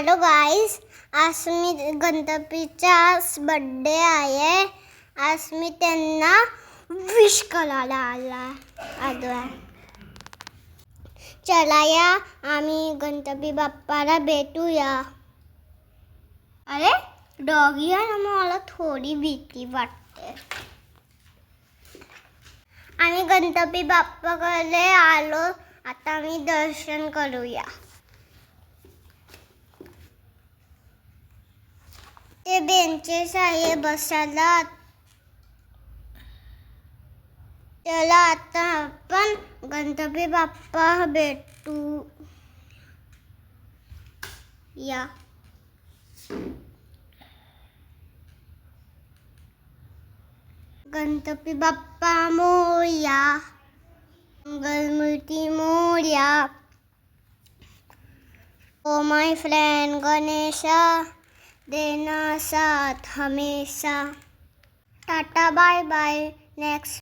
Hello गाईस, आज मी गणपतीचा birthday आहे. आज मी त्यांना विश करायला आलो आहे. चला या आम्ही गणपती बाप्पाला भेटूया. अरे डॉगी आहे ना, मला थोडी भीती वाटते. आम्ही गणपती बाप्पाकडे आलो, आता आम्ही दर्शन करूया. ते बेंचेस आहे बसायला. चला आता आपण गणपती बाप्पा भेटू या. Ganpati Bappa Morya, Mangalmurti Morya. Oh my friend Ganesha, देना साथ हमेशा. Tata bye bye, next